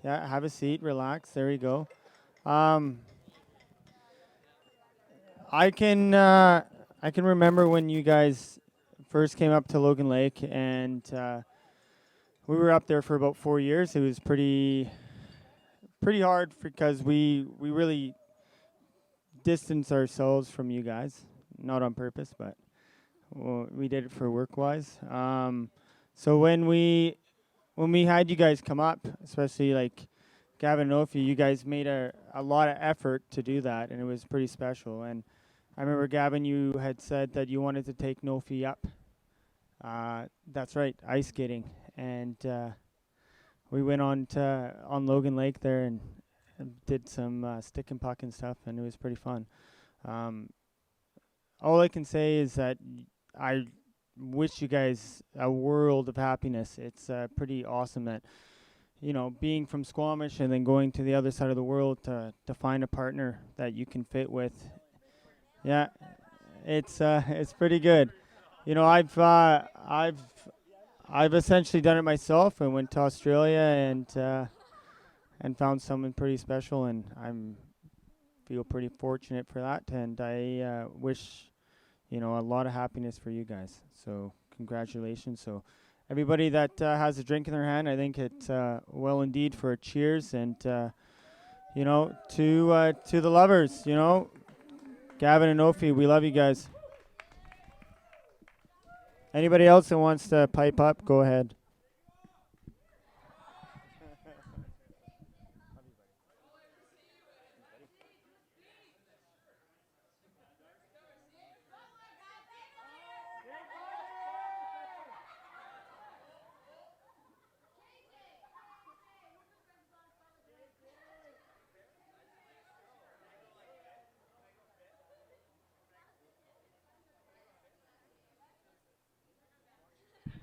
Yeah, have a seat, relax. There you go. Um, I can remember when you guys first came up to Logan Lake, and we were up there for about 4 years. It was pretty hard because we really distanced ourselves from you guys, not on purpose, but we did it for work wise. So when we had you guys come up, especially like Gavin and Novi, you guys made a lot of effort to do that, and it was pretty special. And I remember, Gavin, you had said that you wanted to take Novi up. That's right, ice skating. And we went on Logan Lake there and did some stick and puck and stuff, and it was pretty fun. Um, all I can say is that I wish you guys a world of happiness. It's pretty awesome that, being from Squamish and then going to the other side of the world to find a partner that you can fit with. Yeah, it's pretty good. I've essentially done it myself. I went to Australia and found someone pretty special, and I'm feel pretty fortunate for that. And I wish a lot of happiness for you guys. So congratulations. So everybody that has a drink in their hand, I think it's well indeed for a cheers, and to the lovers. Gavin and Novi, we love you guys. Anybody else that wants to pipe up, go ahead.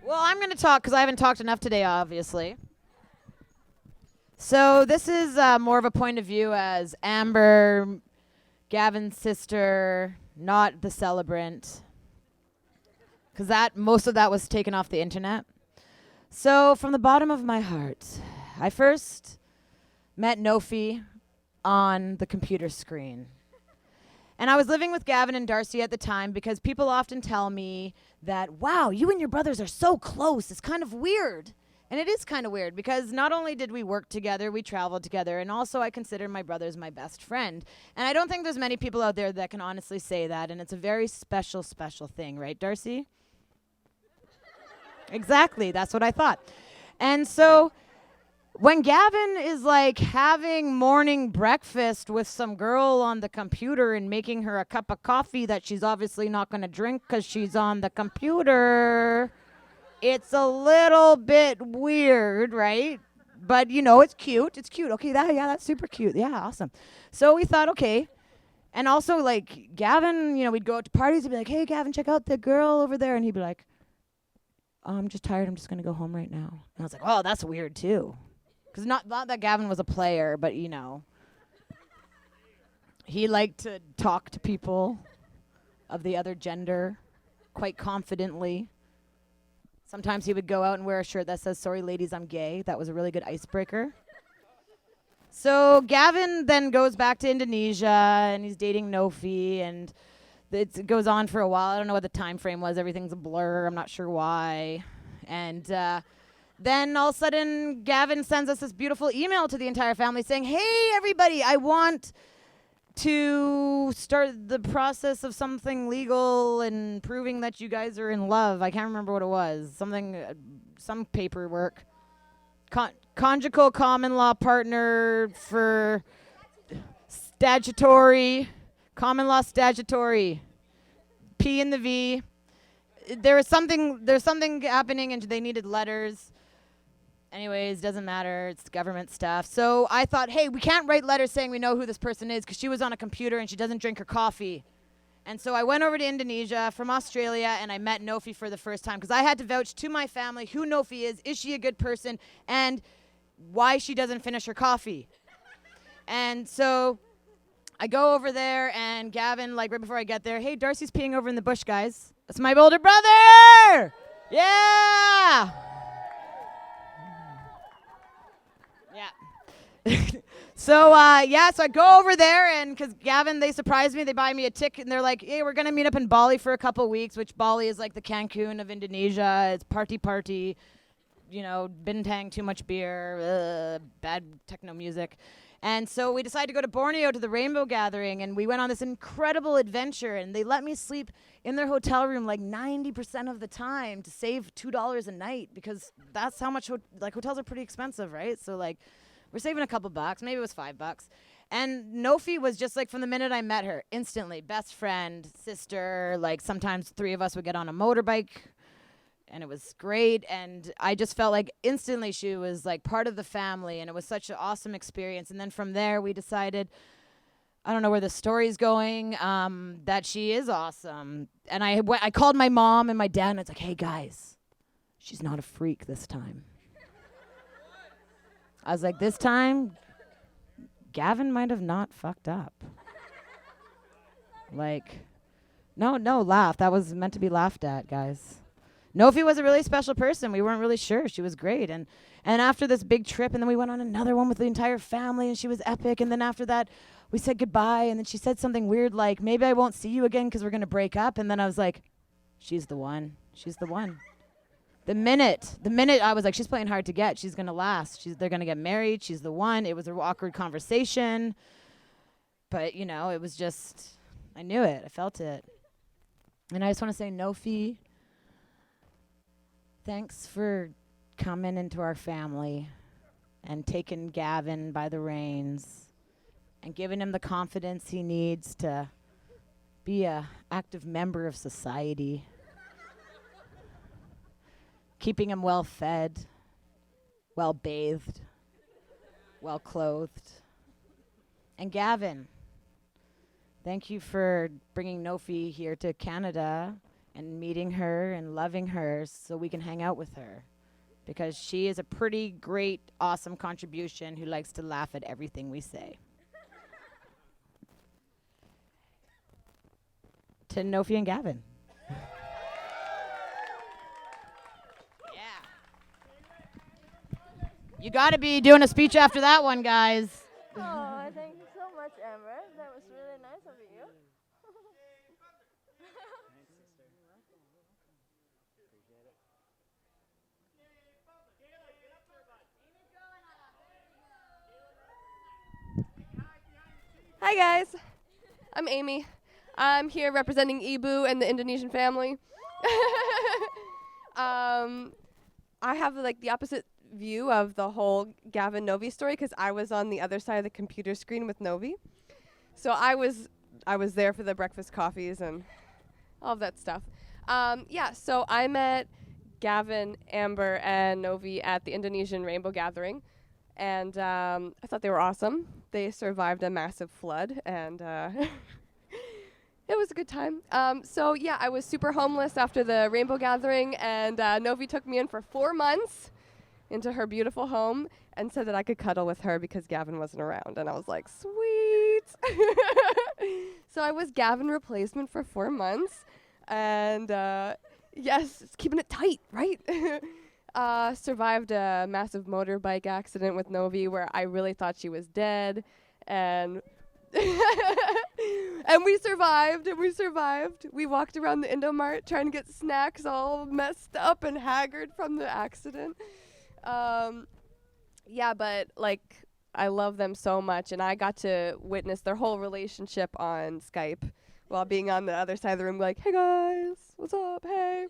Well, I'm going to talk because I haven't talked enough today, obviously. So this is more of a point of view as Amber, Gavin's sister, not the celebrant, because most of that was taken off the internet. So from the bottom of my heart, I first met Nofi on the computer screen. And I was living with Gavin and Darcy at the time because people often tell me that, wow, you and your brothers are so close. It's kind of weird. And it is kind of weird because not only did we work together, we traveled together, and also I consider my brothers my best friend. And I don't think there's many people out there that can honestly say that, and it's a very special, special thing, right, Darcy? Exactly, that's what I thought. And so when Gavin is like having morning breakfast with some girl on the computer and making her a cup of coffee that she's obviously not going to drink because she's on the computer, it's a little bit weird, right? But it's cute. It's cute. Okay, that's super cute. Yeah, awesome. So we thought, okay. And also, like, Gavin, we'd go out to parties and be like, hey, Gavin, check out the girl over there. And he'd be like, oh, I'm just tired. I'm just going to go home right now. And I was like, oh, that's weird, too. Because not that Gavin was a player, but, he liked to talk to people of the other gender quite confidently. Sometimes he would go out and wear a shirt that says, sorry, ladies, I'm gay. That was a really good icebreaker. So Gavin then goes back to Indonesia, and he's dating Nofi, and it goes on for a while. I don't know what the time frame was. Everything's a blur. I'm not sure why. And then all of a sudden, Gavin sends us this beautiful email to the entire family saying, hey, everybody, I want to start the process of something legal and proving that you guys are in love. I can't remember what it was. Some paperwork. Conjugal common law partner for statutory. Common law statutory. P and the V. There's something happening and they needed letters. Anyways, doesn't matter. It's government stuff. So I thought, hey, we can't write letters saying we know who this person is because she was on a computer and she doesn't drink her coffee. And so I went over to Indonesia from Australia, and I met Nofi for the first time because I had to vouch to my family who Nofi is she a good person, and why she doesn't finish her coffee. And so I go over there, and Gavin, like right before I get there, hey, Darcy's peeing over in the bush, guys. That's my older brother! Yeah! Yeah. So so I go over there, and because Gavin, they surprised me. They buy me a ticket, and they're like, "Hey, we're gonna meet up in Bali for a couple weeks," which Bali is like the Cancun of Indonesia. It's party, bintang, too much beer, bad techno music. And so we decided to go to Borneo to the Rainbow Gathering, and we went on this incredible adventure. And they let me sleep in their hotel room like 90% of the time to save $2 a night, because that's how much hotels are pretty expensive, right? So like, we're saving a couple bucks. Maybe it was $5. And Nofi was just like, from the minute I met her, instantly best friend, sister. Like sometimes three of us would get on a motorbike, and it was great. And I just felt like instantly she was like part of the family, and it was such an awesome experience. And then from there we decided, I don't know where the story's going, that she is awesome. And I called my mom and my dad, and it's like, hey guys, she's not a freak this time. I was like, this time, Gavin might have not fucked up. Like, no, laugh. That was meant to be laughed at, guys. Nofi was a really special person. We weren't really sure. She was great. And after this big trip, and then we went on another one with the entire family, and she was epic. And then after that, we said goodbye, and then she said something weird like, maybe I won't see you again because we're going to break up. And then I was like, she's the one. She's the one. The minute I was like, she's playing hard to get. She's going to last. They're going to get married. She's the one. It was an awkward conversation. But, it was just, I knew it. I felt it. And I just want to say, Nofi, thanks for coming into our family and taking Gavin by the reins and giving him the confidence he needs to be a active member of society. Keeping him well fed, well bathed, well clothed. And Gavin, thank you for bringing Nofi here to Canada and meeting her and loving her so we can hang out with her, because she is a pretty great, awesome contribution who likes to laugh at everything we say. To Nofi and Gavin. You got to be doing a speech after that one, guys. Oh, thank you so much, Amber. That was really nice of you. Hi, guys. I'm Amy. I'm here representing Ibu and the Indonesian family. I have like the opposite view of the whole Gavin Novi story because I was on the other side of the computer screen with Novi. So I was there for the breakfast coffees and all of that stuff. So I met Gavin, Amber, and Novi at the Indonesian Rainbow Gathering, and I thought they were awesome. They survived a massive flood, and it was a good time. I was super homeless after the Rainbow Gathering, and Novi took me in for 4 months into her beautiful home and said that I could cuddle with her because Gavin wasn't around. And I was like, sweet. So I was Gavin replacement for 4 months. And yes, it's keeping it tight, right? Survived a massive motorbike accident with Novi where I really thought she was dead. And and we survived. We walked around the Indomart trying to get snacks all messed up and haggard from the accident. But like I love them so much, and I got to witness their whole relationship on Skype while being on the other side of the room like, hey guys, what's up, hey.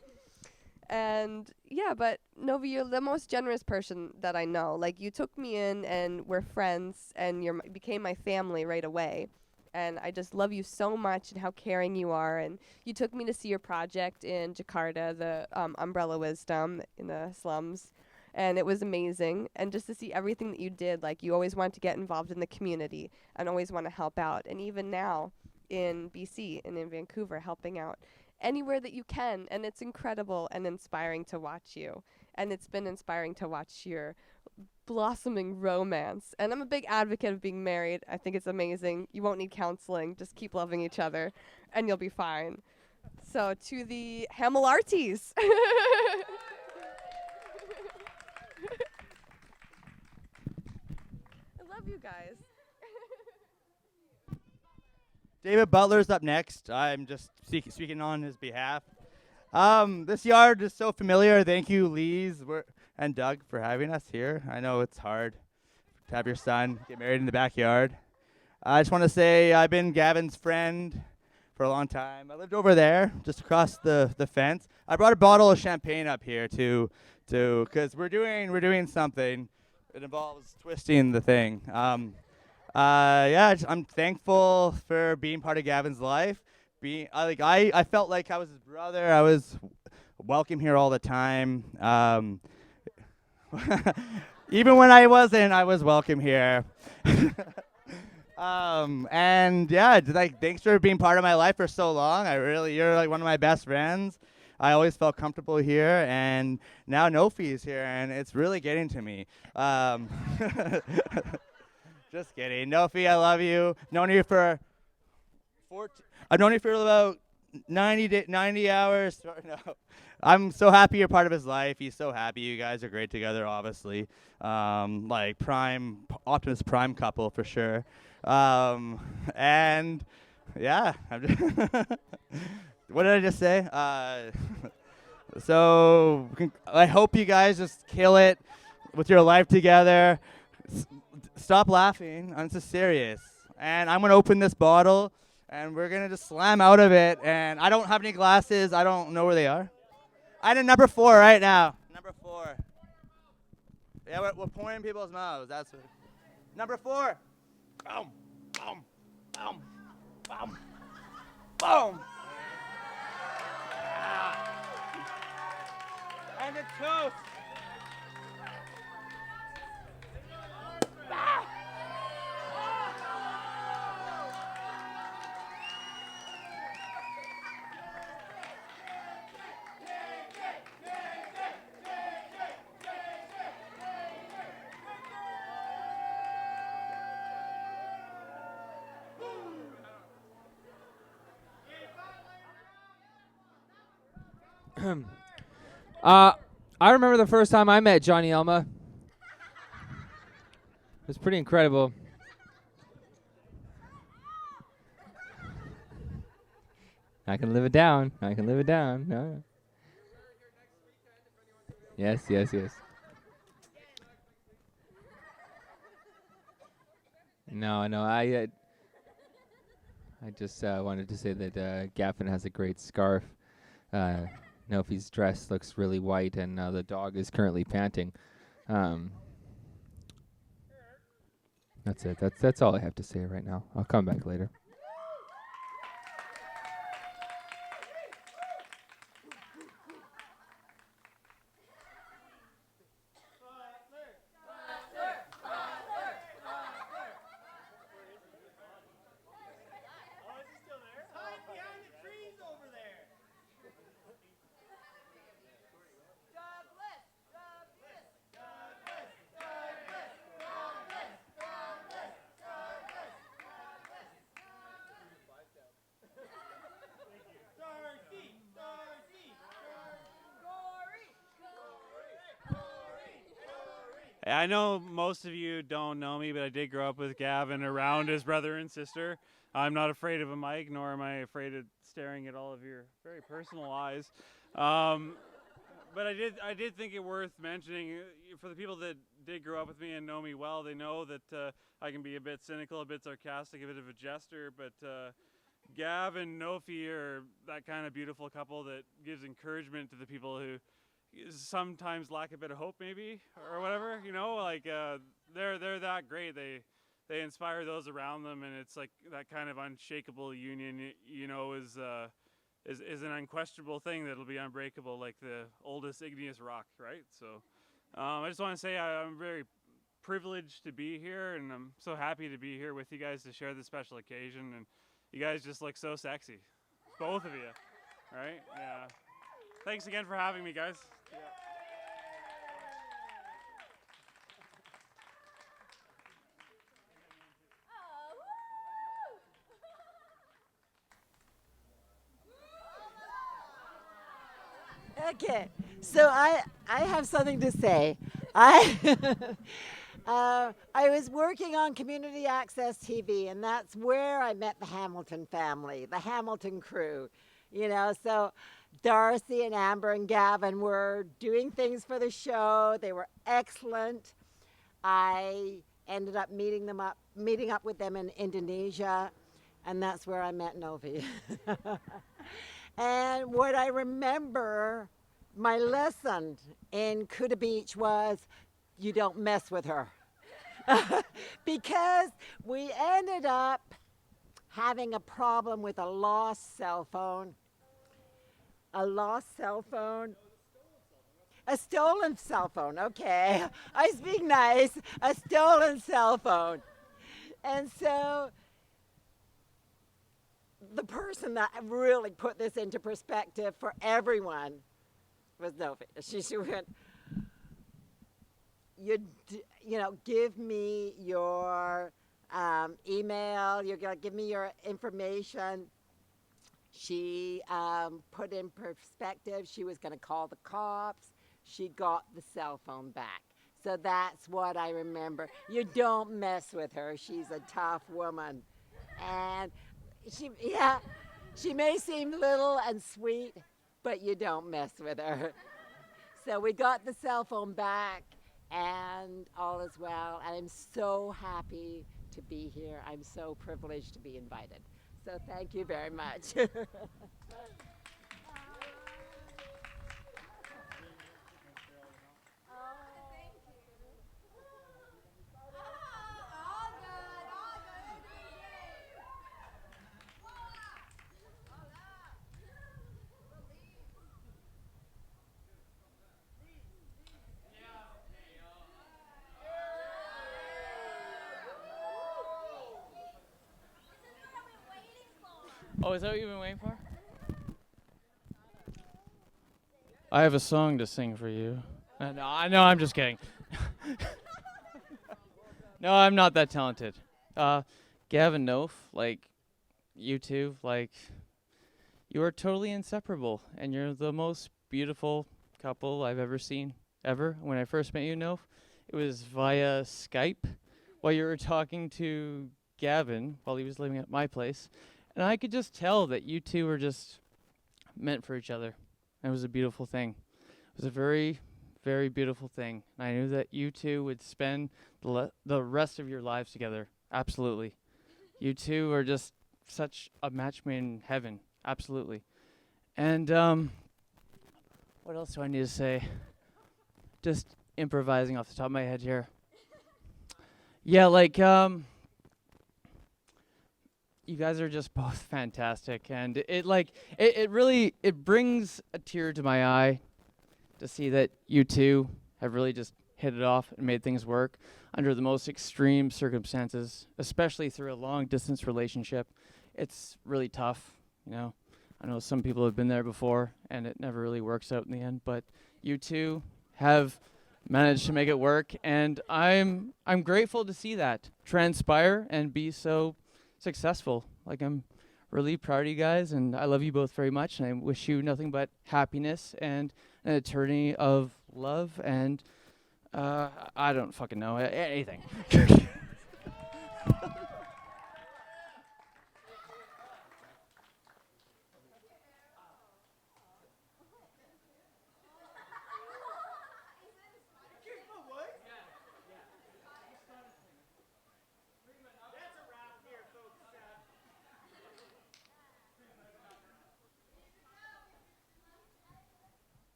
And but Novi, you're the most generous person that I know. Like, you took me in and we're friends and you became my family right away. And I just love you so much and how caring you are. And you took me to see your project in Jakarta, the Umbrella Wisdom in the slums. And it was amazing. And just to see everything that you did, like, you always wanted to get involved in the community and always want to help out. And even now in BC and in Vancouver, helping out anywhere that you can. And it's incredible and inspiring to watch you. And it's been inspiring to watch your blossoming romance. And I'm a big advocate of being married. I think it's amazing. You won't need counseling. Just keep loving each other and you'll be fine. So to the Hamilarties. I love you guys. David Butler's up next. I'm just speaking on his behalf. This yard is so familiar. Thank you, Lees and Doug, for having us here. I know it's hard to have your son get married in the backyard. I just want to say I've been Gavin's friend for a long time. I lived over there, just across the fence. I brought a bottle of champagne up here because we're doing something. It involves twisting the thing. I'm thankful for being part of Gavin's life. I felt like I was his brother. I was welcome here all the time. Even when I wasn't, I was welcome here. Thanks for being part of my life for so long. You're like one of my best friends. I always felt comfortable here, and now Nofi is here, and it's really getting to me. Just kidding. Nofi, I love you. I've known you for about 90 hours. No. I'm so happy you're part of his life. He's so happy. You guys are great together, obviously. Like Optimus Prime couple for sure. And yeah, what did I just say? I hope you guys just kill it with your life together. Stop laughing. This is serious. And I'm going to open this bottle, and we're going to just slam out of it. And I don't have any glasses. I don't know where they are. I need number 4 right now. Number 4. Yeah, we're pouring in people's mouths. That's what. Number 4. Boom, boom, boom, boom, boom. And it's toast. I remember the first time I met Johnny Elma. It was pretty incredible. I can live it down. No. Yes. No. I just wanted to say that Gavin has a great scarf. Nofi's dress looks really white, and the dog is currently panting. That's it. That's all I have to say right now. I'll come back later. I know most of you don't know me, but I did grow up with Gavin around his brother and sister. I'm not afraid of a mic, nor am I afraid of staring at all of your very personal eyes. But I did think it worth mentioning for the people that did grow up with me and know me well. They know that I can be a bit cynical, a bit sarcastic, a bit of a jester. But Gav and Nofi are that kind of beautiful couple that gives encouragement to the people who sometimes lack a bit of hope, maybe, or whatever. You know, like they're that great. They inspire those around them, and it's like that kind of unshakable union. You know, is an unquestionable thing that'll be unbreakable, like the oldest igneous rock, right? So I just want to say I'm very privileged to be here, and I'm so happy to be here with you guys to share this special occasion. And you guys just look so sexy, both of you, right? Yeah. Thanks again for having me, guys. Yeah. Okay, so I have something to say. I I was working on Community Access TV, and that's where I met the Hamilton family, the Hamilton crew. So Darcy and Amber and Gavin were doing things for the show. They were excellent. I ended up meeting up with them in Indonesia, and that's where I met Novi. And what I remember, my lesson in Kuta Beach was, you don't mess with her. Because we ended up having a problem with a lost cell phone. A lost cell phone. A stolen cell phone, okay. I speak nice. A stolen cell phone. And so the person that really put this into perspective for everyone was Novi. She went, give me your email, give me your information. She put in perspective, she was going to call the cops. She got the cell phone back. So that's what I remember. You don't mess with her. She's a tough woman. And she may seem little and sweet, but you don't mess with her. So we got the cell phone back, and all is well. And I'm so happy to be here. I'm so privileged to be invited. So thank you very much. Oh, is that what you've been waiting for? I have a song to sing for you. No, I'm just kidding. No, I'm not that talented. Gavin, you two, you are totally inseparable, and you're the most beautiful couple I've ever seen, ever. When I first met you, Noph, it was via Skype while you were talking to Gavin while he was living at my place. And I could just tell that you two were just meant for each other. It was a beautiful thing. It was a very, very beautiful thing. And I knew that you two would spend the rest of your lives together. Absolutely. You two are just such a match made in heaven. Absolutely. And what else do I need to say? Just improvising off the top of my head here. Yeah, you guys are just both fantastic, and it really brings a tear to my eye to see that you two have really just hit it off and made things work under the most extreme circumstances, especially through a long distance relationship. It's really tough, I know some people have been there before and it never really works out in the end, but you two have managed to make it work, and I'm grateful to see that transpire and be so successful. I'm really proud of you guys, and I love you both very much, and I wish you nothing but happiness and an eternity of love and I don't fucking know anything.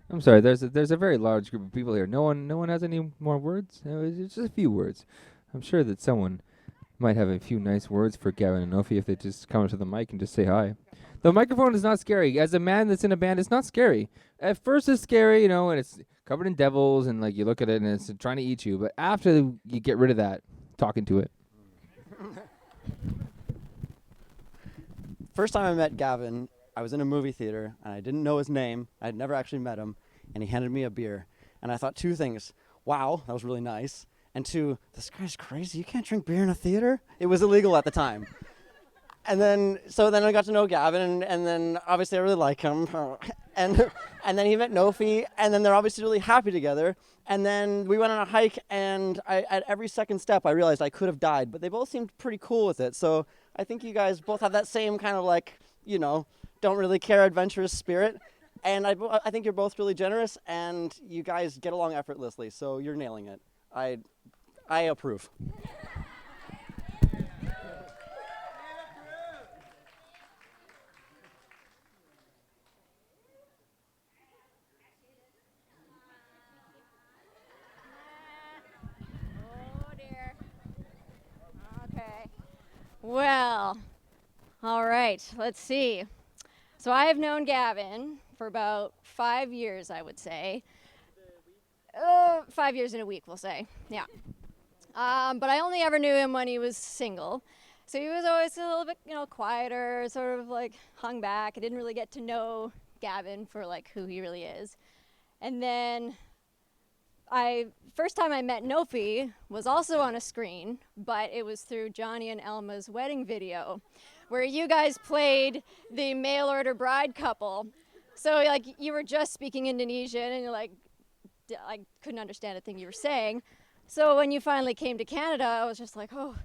I'm sorry. There's a very large group of people here. No one has any more words. It's just a few words. I'm sure that someone might have a few nice words for Gavin and Nofi if they just come up to the mic and just say hi. The microphone is not scary. As a man that's in a band, it's not scary. At first, it's scary, and it's covered in devils, and you look at it and it's trying to eat you. But after you get rid of that, talking to it. First time I met Gavin, I was in a movie theater, and I didn't know his name. I had never actually met him, and he handed me a beer. And I thought two things. Wow, that was really nice. And two, this guy's crazy. You can't drink beer in a theater? It was illegal at the time. And then, so then I got to know Gavin, and then obviously I really like him, and then he met Novi, and then they're obviously really happy together. And then we went on a hike, and at every second step I realized I could have died, but they both seemed pretty cool with it. So I think you guys both have that same kind of like, don't really care adventurous spirit. And I think you're both really generous, and you guys get along effortlessly. So you're nailing it. I approve. Oh dear. Okay. Well, all right. Let's see. So I have known Gavin for about 5 years, I would say. 5 years in a week, we'll say. Yeah. But I only ever knew him when he was single. So he was always a little bit, quieter, sort of like hung back. I didn't really get to know Gavin for like who he really is. And then first time I met Novi was also on a screen, but it was through Johnny and Elma's wedding video, where you guys played the mail order bride couple. So like you were just speaking Indonesian, and you're like, I couldn't understand a thing you were saying. So when you finally came to Canada, I was just like, oh,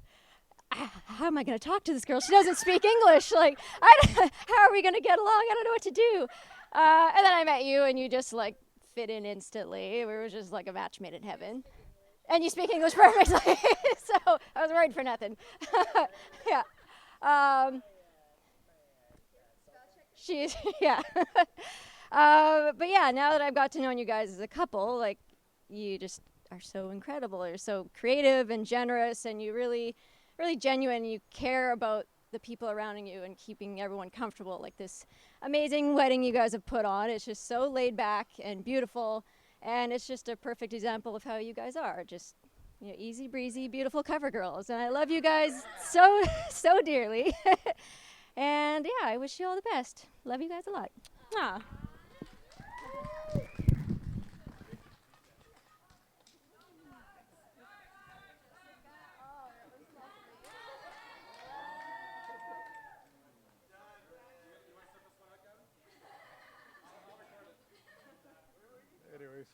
how am I going to talk to this girl? She doesn't speak English. Like, how are we going to get along? I don't know what to do. And then I met you, and you just like fit in instantly. We were just like a match made in heaven. And you speak English perfectly. So I was worried for nothing. Yeah. She's, yeah. But yeah, now that I've got to know you guys as a couple, like, you just are so incredible. You're so creative and generous, and you really, really genuine. You care about the people around you and keeping everyone comfortable. Like this amazing wedding you guys have put on. It's just so laid back and beautiful, and it's just a perfect example of how you guys are. Just, easy breezy, beautiful cover girls. And I love you guys so, so dearly. And yeah, I wish you all the best. Love you guys a lot. Mwah. Anyways,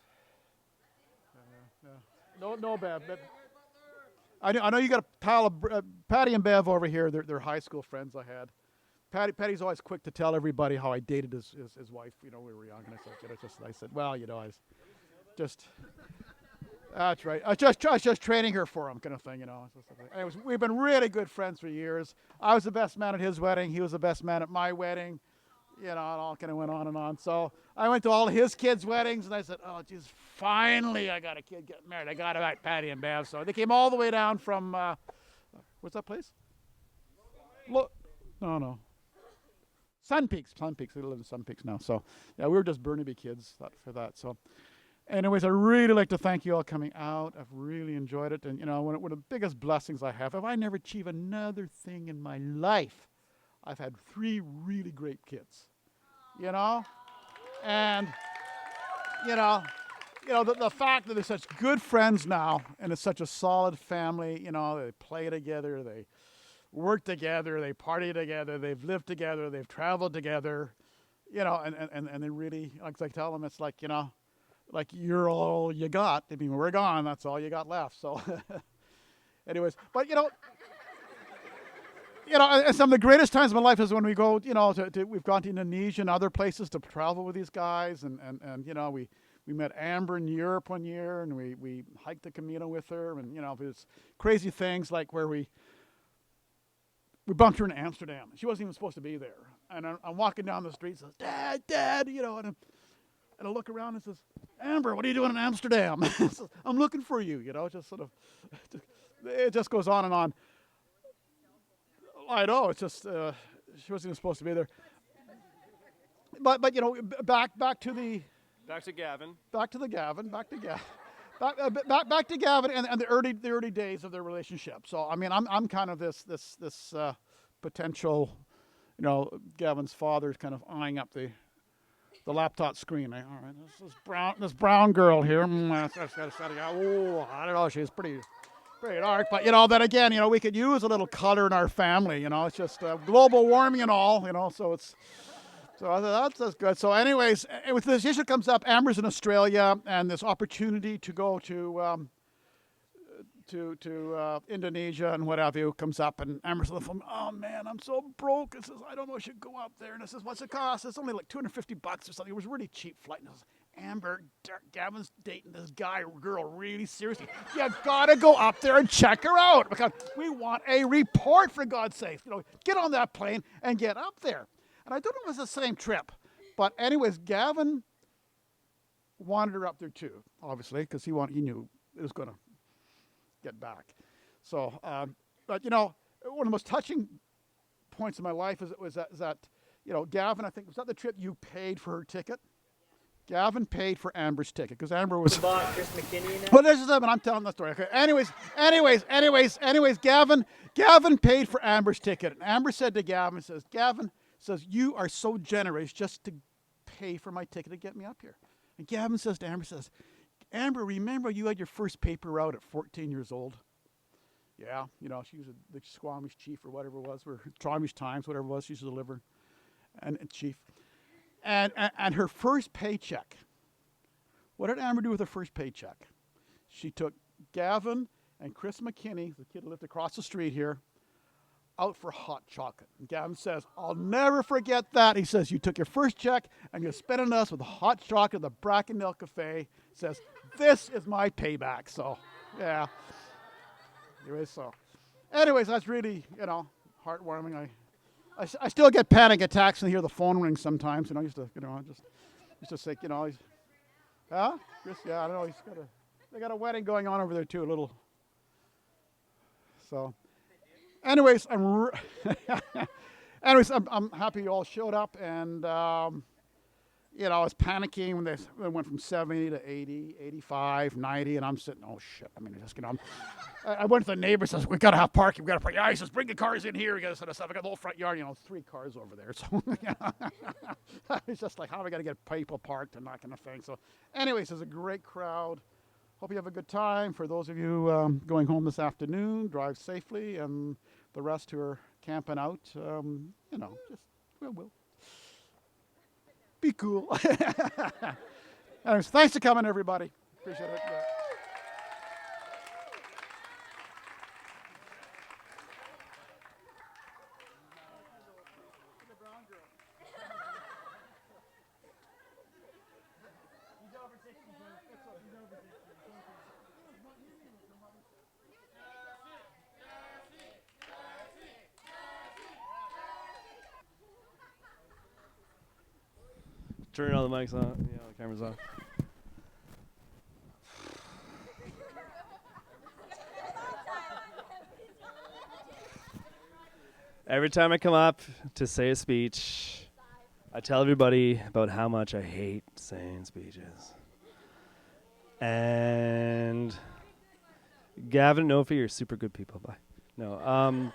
no bad. But I know you got a pal of Patty and Bev over here. They're high school friends I had. Patty's always quick to tell everybody how I dated his wife. We were young, and I said, well, I was just. That's right. I was just training her for him, kind of thing, Anyways, we've been really good friends for years. I was the best man at his wedding. He was the best man at my wedding. It all kind of went on and on. So I went to all his kids' weddings, and I said, oh, geez, finally I got a kid getting married. I got it, Patty and Bev. So they came all the way down from, what's that place? No. Sun Peaks. They live in Sun Peaks now. So, yeah, we were just Burnaby kids for that. So, anyways, I really like to thank you all coming out. I've really enjoyed it. And, one of the biggest blessings I have, if I never achieve another thing in my life, I've had 3 really great kids, and, the fact that they're such good friends now, and it's such a solid family, they play together, they work together, they party together, they've lived together, they've traveled together, and they really, like I tell them, it's like, like you're all you got. I mean, when we're gone, that's all you got left. So, anyways, but and some of the greatest times of my life is when we go, we've gone to Indonesia and other places to travel with these guys, and we met Amber in Europe one year, and we hiked the Camino with her, and it's crazy things like where we bumped her in Amsterdam. She wasn't even supposed to be there, and I'm walking down the street, says, Dad, and I look around and says, Amber, what are you doing in Amsterdam? Says, I'm looking for you, just sort of, it just goes on and on. I know, it's just, she wasn't even supposed to be there. But back to Gavin. Back to Gavin, and the early days of their relationship. So I mean, I'm kind of this potential, Gavin's father's kind of eyeing up the laptop screen. All right, this brown girl here. Oh, I don't know, she's pretty pretty dark. But, then again, we could use a little color in our family. It's just global warming and all, so it's. So I thought that's good. So anyways, with this issue comes up, Amber's in Australia, and this opportunity to go to Indonesia and what have you comes up, and Amber's on the phone. Oh man, I'm so broke. It says I don't know if I should go up there. And it says, what's it cost? It's only like $250 or something. It was a really cheap flight. And it says, Amber, Gavin's dating this guy or girl really seriously. You gotta go up there and check her out because we want a report, for God's sake. Get on that plane and get up there. And I don't know if it's the same trip, but anyways, Gavin wanted her up there too, obviously, because he knew it was going to get back. So, but one of the most touching points in my life was that Gavin, I think, was that the trip you paid for her ticket? Gavin paid for Amber's ticket because Amber was. Bought Chris McKinney now? Well, this is it, but I'm telling the story. Okay. Anyways, Gavin paid for Amber's ticket, and Amber said to Gavin, Gavin says, you are so generous just to pay for my ticket to get me up here. And Gavin says to Amber, Amber, remember you had your first paper route at 14 years old? Yeah, she was the Squamish chief or whatever it was, or Squamish Times, whatever it was, she used to deliver, and chief. And her first paycheck, what did Amber do with her first paycheck? She took Gavin and Chris McKinney, the kid who lived across the street here, out for hot chocolate. And Gavin says, I'll never forget that. He says, you took your first check and you spent it on us with hot chocolate at the Brackendale Cafe. He says, this is my payback. So, yeah. Anyways, that's really, heartwarming. I still get panic attacks when I hear the phone ring sometimes. I used to say, huh? Chris, yeah, I don't know. They got a wedding going on over there too, a little. So. Anyways, I'm happy you all showed up, and I was panicking when they went from 70 to 80, 85, 90, and I'm sitting, oh shit! I went to the neighbor, says we gotta have parking, we gotta park. Yeah, he says bring the cars in here, we gotta set us up. I got the whole front yard, 3 cars over there. So it's just like how are we gonna get people parked and that kind of thing. So, anyways, there's a great crowd. Hope you have a good time. For those of you going home this afternoon, drive safely, and the rest who are camping out, we'll be cool. Anyways, thanks for coming, everybody. Appreciate it. Yeah. Turn all the mics on. Yeah, the camera's on. Every time I come up to say a speech, I tell everybody about how much I hate saying speeches. And Gavin and Novi are super good people. Bye. No.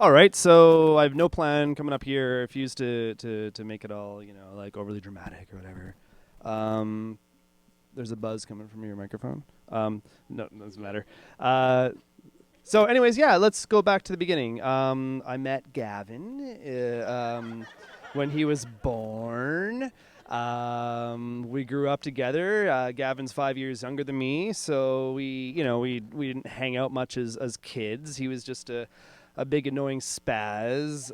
All right, so I have no plan coming up here. I refuse to make it all, like overly dramatic or whatever. There's a buzz coming from your microphone. No, it doesn't matter. So anyways, yeah, let's go back to the beginning. I met Gavin when he was born. We grew up together. Gavin's 5 years younger than me, so we didn't hang out much as kids. He was just a big annoying spaz.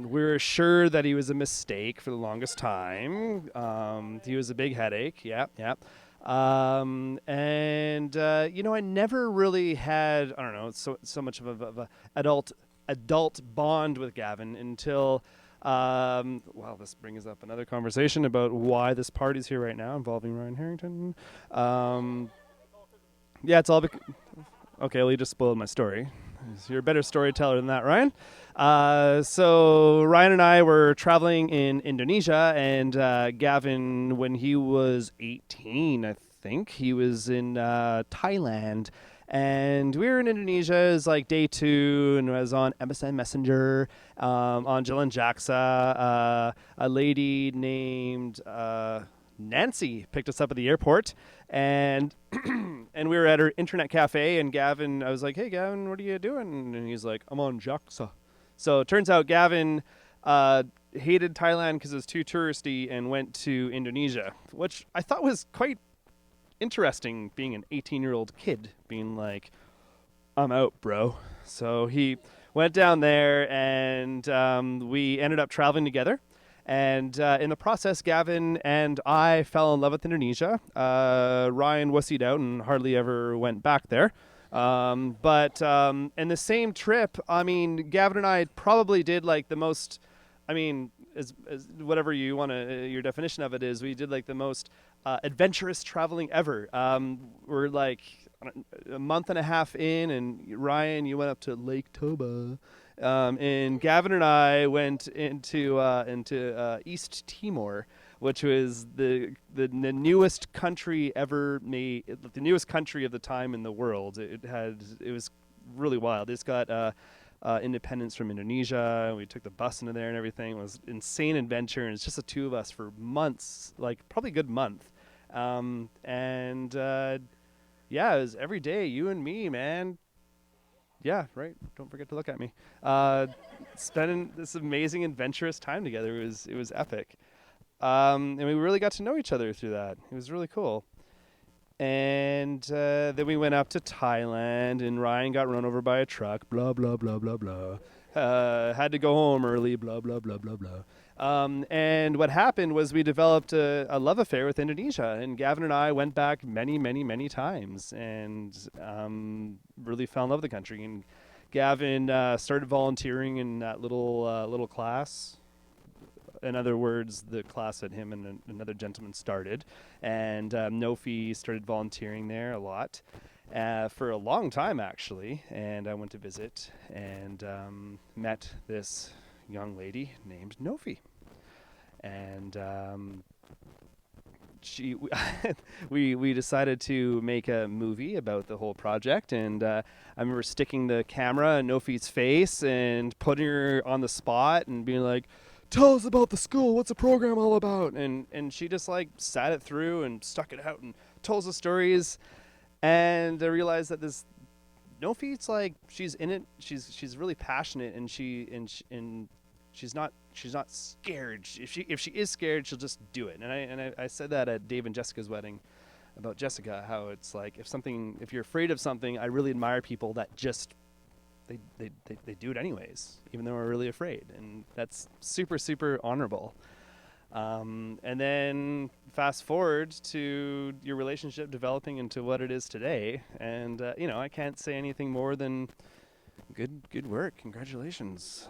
We were sure that he was a mistake for the longest time. He was a big headache. Yeah. I never really had, I don't know, so much of a adult bond with Gavin until, this brings up another conversation about why this party's here right now involving Ryan Harrington. It's all okay, well, you just spoiled my story. You're a better storyteller than that, Ryan. So Ryan and I were traveling in Indonesia, and Gavin, when he was 18, I think, he was in Thailand. And we were in Indonesia. It was like day 2, and I was on MSN Messenger, on Jalan Jaksa. A lady named Nancy picked us up at the airport, and and we were at her internet cafe. And Gavin, I was like, "Hey, Gavin, what are you doing?" And he's like, "I'm on JAXA." So it turns out Gavin hated Thailand because it was too touristy and went to Indonesia, which I thought was quite interesting. Being an 18-year-old kid, being like, "I'm out, bro." So he went down there, and we ended up traveling together. And in the process, Gavin and I fell in love with Indonesia. Ryan wussied out and hardly ever went back there. But in the same trip, I mean, Gavin and I probably did like the most, I mean, as whatever you want to, your definition of it is, we did like the most adventurous traveling ever. We're like a month and a half in, and Ryan, you went up to Lake Toba. And Gavin and I went into East Timor, which was the newest country ever made, the newest country of the time in the world. It was really wild. It's got independence from Indonesia. We took the bus into there and everything. It was insane adventure, and it's just the two of us for months, like probably a good month. Yeah, it was every day, you and me, man. Yeah, right. Don't forget to look at me. Spending this amazing, adventurous time together. It was epic. And we really got to know each other through that. It was really cool. And then we went up to Thailand, and Ryan got run over by a truck. Blah, blah, blah, blah, blah. Had to go home early. Blah, blah, blah, blah, blah. And what happened was we developed a love affair with Indonesia, and Gavin and I went back many, many, many times, and really fell in love with the country. And Gavin started volunteering in that little class. In other words, the class that him and another gentleman started, and Novi started volunteering there a lot. For a long time, actually, and I went to visit and met this young lady named Novi, and we decided to make a movie about the whole project. And I remember sticking the camera in Novi's face and putting her on the spot and being like, "Tell us about the school. What's the program all about?" And she just like sat it through and stuck it out and told us the stories. And I realized that this Novi, it's like she's in it. She's really passionate, and she's not scared. If she is scared, she'll just do it. And I said that at Dave and Jessica's wedding about Jessica, how it's like if you're afraid of something, I really admire people that just they do it anyways, even though we're really afraid, and that's super, super honorable. And then fast forward to your relationship developing into what it is today, and I can't say anything more than good work. Congratulations.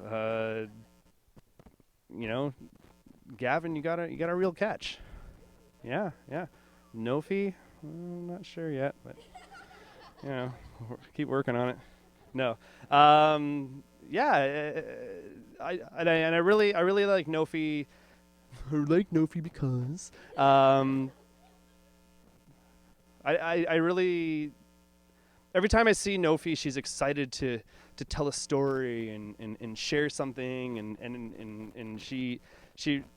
Gavin, you got a real catch. Yeah. Novi, I'm not sure yet, but keep working on it. No. Yeah. I really like Novi. I like Novi because I really, every time I see Novi, she's excited to tell a story and share something, and she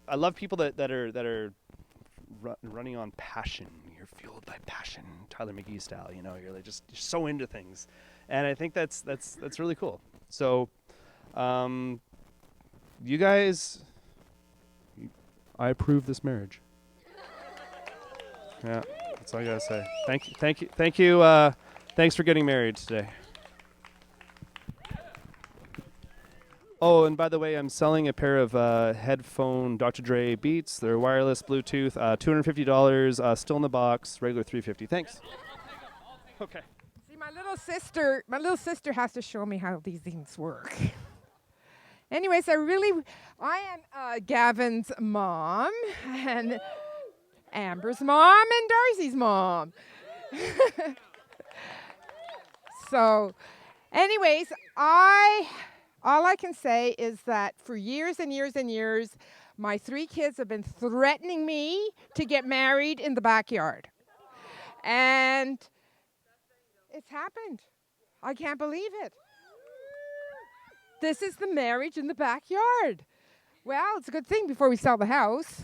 I love people that are running on passion. You're fueled by passion, Tyler McGee style. You're like you're so into things, and I think that's really cool. So, you guys, I approve this marriage. Yeah, that's all I gotta say. Thank you. Thanks for getting married today. Oh, and by the way, I'm selling a pair of headphone Dr. Dre Beats. They're wireless Bluetooth, $250, still in the box, regular $350. Thanks. Okay. See, my little sister has to show me how these things work. Anyways, I am Gavin's mom, and Amber's mom, and Darcy's mom. So, anyways, all I can say is that for years and years and years, my 3 kids have been threatening me to get married in the backyard. And it's happened. I can't believe it. This is the marriage in the backyard. Well, it's a good thing before we sell the house,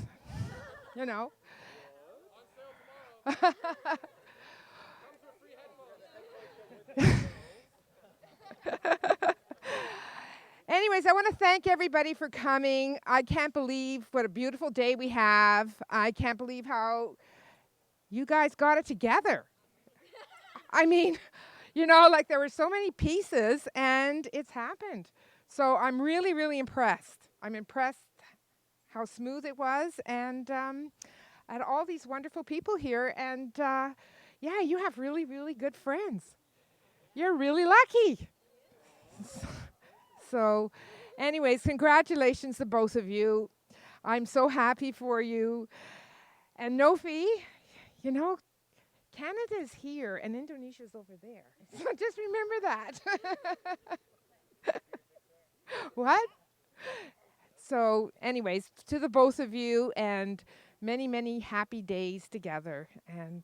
Anyways, I want to thank everybody for coming. I can't believe what a beautiful day we have. I can't believe how you guys got it together. I mean, like there were so many pieces and it's happened. So I'm really, really impressed. I'm impressed how smooth it was and at all these wonderful people here. And yeah, you have really, really good friends. You're really lucky. So, anyways, congratulations to both of you. I'm so happy for you. And Novi, Canada is here and Indonesia is over there. So just remember that. What? So, anyways, to the both of you and many, many happy days together. And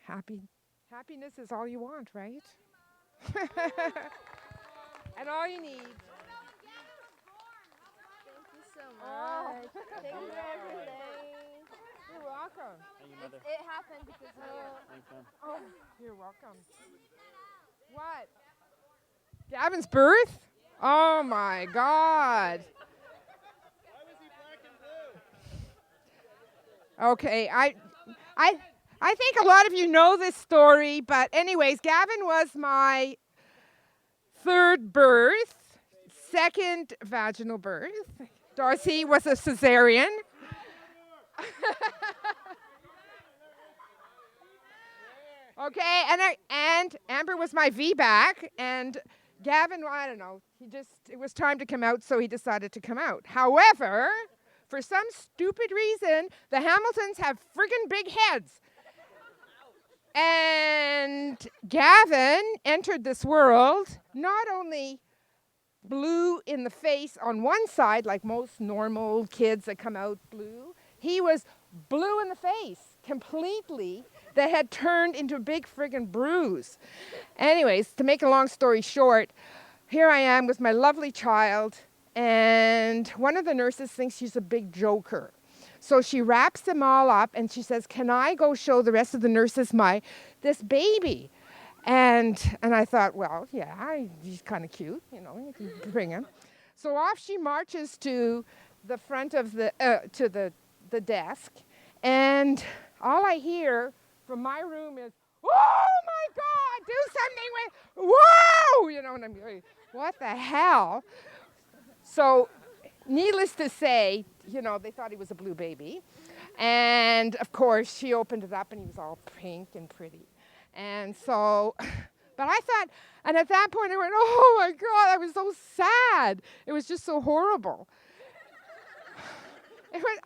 happiness is all you want, right? And all you need. Thank you so much. Thank you for everything. You're welcome. It happened because of you. Thanks, man. Oh, you're welcome. What? Gavin's birth? Oh my God. Okay, I think a lot of you know this story, but anyways, Gavin was my third birth, second vaginal birth. Darcy was a cesarean. Okay, and Amber was my VBAC, and Gavin, well, I don't know, it was time to come out, so he decided to come out. However, for some stupid reason, the Hamiltons have friggin' big heads. And Gavin entered this world not only blue in the face on one side, like most normal kids that come out blue, he was blue in the face completely that had turned into a big friggin' bruise. Anyways, to make a long story short, here I am with my lovely child, and one of the nurses thinks she's a big joker. So she wraps them all up and she says, "Can I go show the rest of the nurses this baby?" And I thought, well, yeah, he's kind of cute, you can bring him. So off she marches to the front of the desk, and all I hear from my room is, "Oh my God, do something with, whoa!" And I'm going, what the hell? So needless to say, they thought he was a blue baby. And of course, she opened it up and he was all pink and pretty. And so, but I thought, and at that point I went, oh my God, I was so sad. It was just so horrible.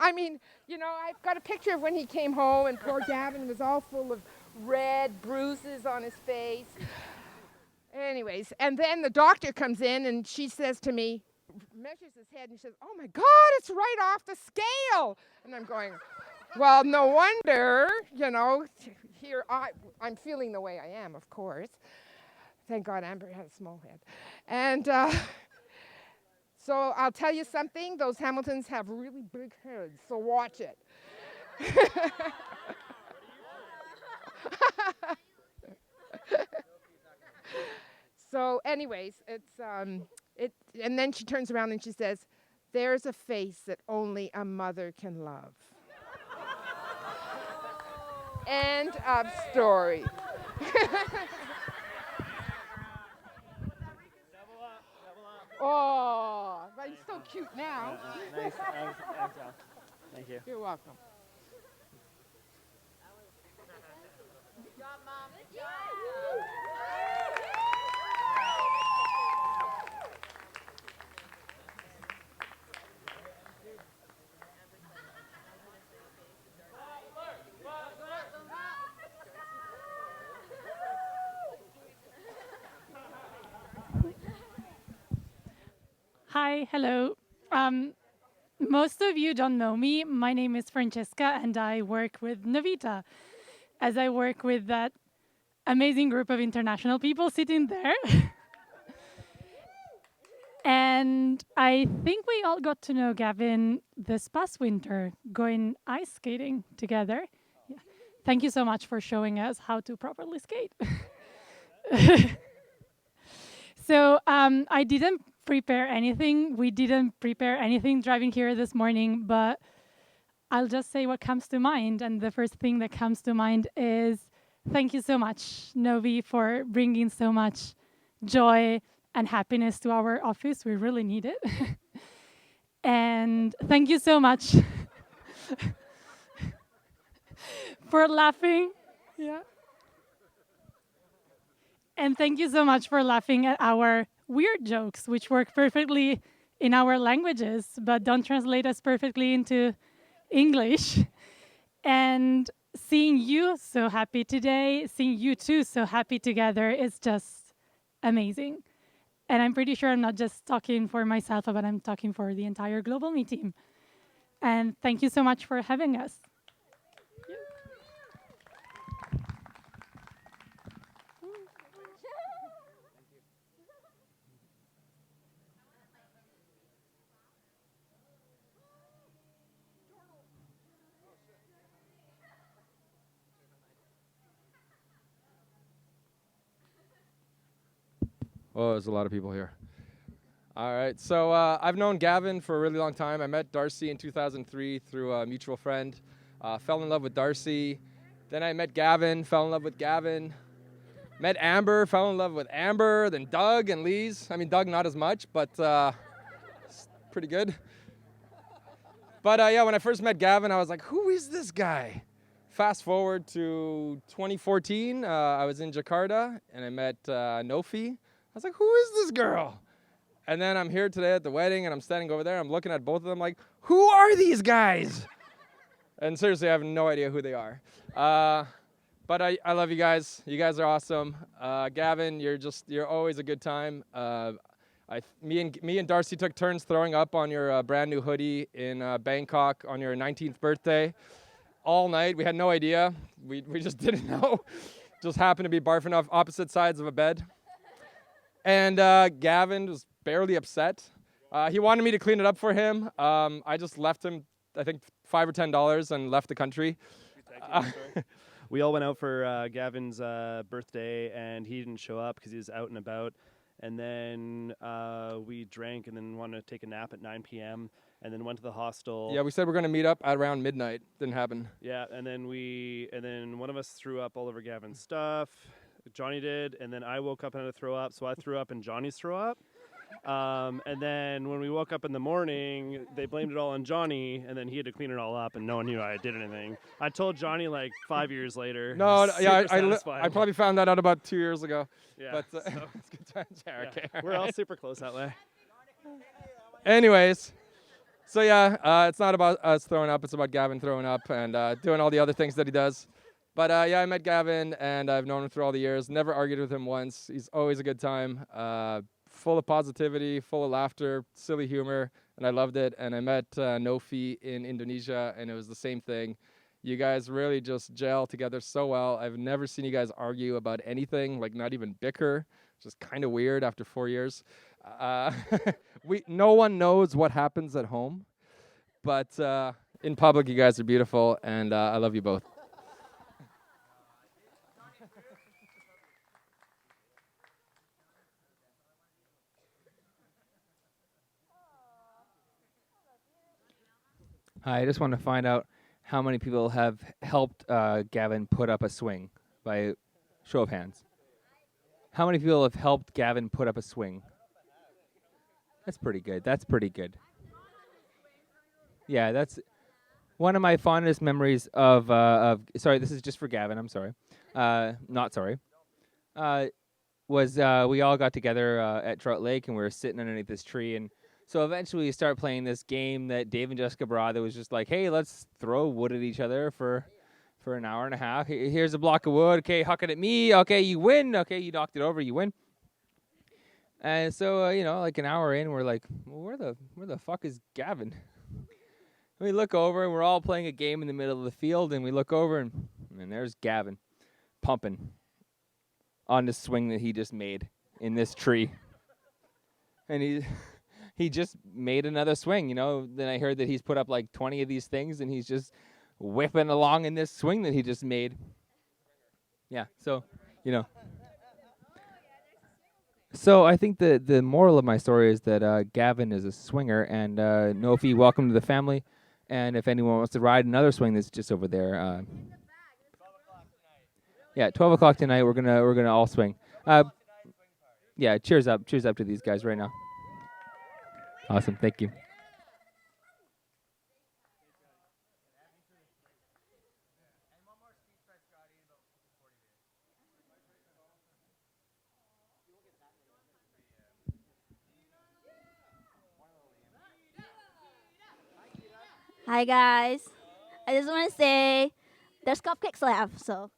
I've got a picture of when he came home and poor Gavin was all full of red bruises on his face. Anyways, and then the doctor comes in and she says to me, measures his head and she says, "Oh my God, it's right off the scale." And I'm going, well, no wonder, here I'm feeling the way I am, of course. Thank God Amber had a small head. And so I'll tell you something, those Hamiltons have really big heads, so watch it. So anyways, and then she turns around and she says, "There's a face that only a mother can love." End of story. Oh, but he's so cute now. Nice. Thank you. You're welcome. Hi, hello. Most of you don't know me. My name is Francesca, and I work with Novita, as I work with that amazing group of international people sitting there. And I think we all got to know Gavin this past winter, going ice skating together. thank you so much for showing us how to properly skate. So I didn't prepare anything. We didn't prepare anything driving here this morning, but I'll just say what comes to mind. And the first thing that comes to mind is thank you so much, Novi, for bringing so much joy and happiness to our office. We really need it. And thank you so much for laughing. Yeah. And thank you so much for laughing at our weird jokes, which work perfectly in our languages, but don't translate us perfectly into English. And seeing you so happy today, seeing you two so happy together is just amazing. And I'm pretty sure I'm not just talking for myself, but I'm talking for the entire Global Me team. And thank you so much for having us. Oh, there's a lot of people here. All right, so I've known Gavin for a really long time. I met Darcy in 2003 through a mutual friend. Fell in love with Darcy. Then I met Gavin, fell in love with Gavin. Met Amber, fell in love with Amber. Then Doug and Lise. I mean, Doug not as much, but pretty good. But yeah, when I first met Gavin, I was like, who is this guy? Fast forward to 2014, I was in Jakarta and I met Novi. I was like, who is this girl? And then I'm here today at the wedding and I'm standing over there. I'm looking at both of them like, who are these guys? And seriously, I have no idea who they are. But I love you guys. You guys are awesome. Gavin, you're always a good time. Me and Darcy took turns throwing up on your brand new hoodie in Bangkok on your 19th birthday. All night, we had no idea. We just didn't know. Just happened to be barfing off opposite sides of a bed. And Gavin was barely upset. He wanted me to clean it up for him. I just left him, I think, $5 or $10 and left the country. We all went out for Gavin's birthday, and he didn't show up because he was out and about. And then we drank and then wanted to take a nap at 9 p.m. and then went to the hostel. Yeah, we said we're going to meet up at around midnight. Didn't happen. Yeah, and then one of us threw up all over Gavin's stuff. Johnny did, and then I woke up and had to throw up, so I threw up and Johnny's threw up. And then when we woke up in the morning, they blamed it all on Johnny, and then he had to clean it all up, and no one knew I did anything. I told Johnny like 5 years later. No, yeah, Satisfying. I probably found that out about 2 years ago. Yeah, But so it's good times. Yeah, yeah, okay, we're all super close that way. Anyways, so yeah, it's not about us throwing up. It's about Gavin throwing up and doing all the other things that he does. But yeah, I met Gavin, and I've known him through all the years. Never argued with him once. He's always a good time. Full of positivity, full of laughter, silly humor, and I loved it. And I met Novi in Indonesia, and it was the same thing. You guys really just gel together so well. I've never seen you guys argue about anything, like not even bicker. Just kind of weird after 4 years. No one knows what happens at home, but in public, you guys are beautiful, and I love you both. Hi, I just want to find out how many people have helped Gavin put up a swing by show of hands. How many people have helped Gavin put up a swing? That's pretty good. That's pretty good. Yeah, that's one of my fondest memories of sorry, this is just for Gavin, I'm sorry. Not sorry. Was we all got together at Trout Lake and we were sitting underneath this tree, and so eventually we start playing this game that Dave and Jessica brought that was just like, hey, let's throw wood at each other for an hour and a half. Here's a block of wood. Okay, huck it at me. Okay, you win. Okay, you knocked it over. You win. And so, like an hour in, we're like, well, where the fuck is Gavin? And we look over, and we're all playing a game in the middle of the field, and we look over, and there's Gavin pumping on the swing that he just made in this tree. And he just made another swing, Then I heard that he's put up like 20 of these things, and he's just whipping along in this swing that he just made. Yeah, so, you know. So I think the moral of my story is that Gavin is a swinger, and Nofi, welcome to the family. And if anyone wants to ride another swing that's just over there, yeah, 12 o'clock tonight, we're gonna all swing. Yeah, cheers up to these guys right now. Awesome, thank you. Hi guys. I just want to say there's cupcakes left, so.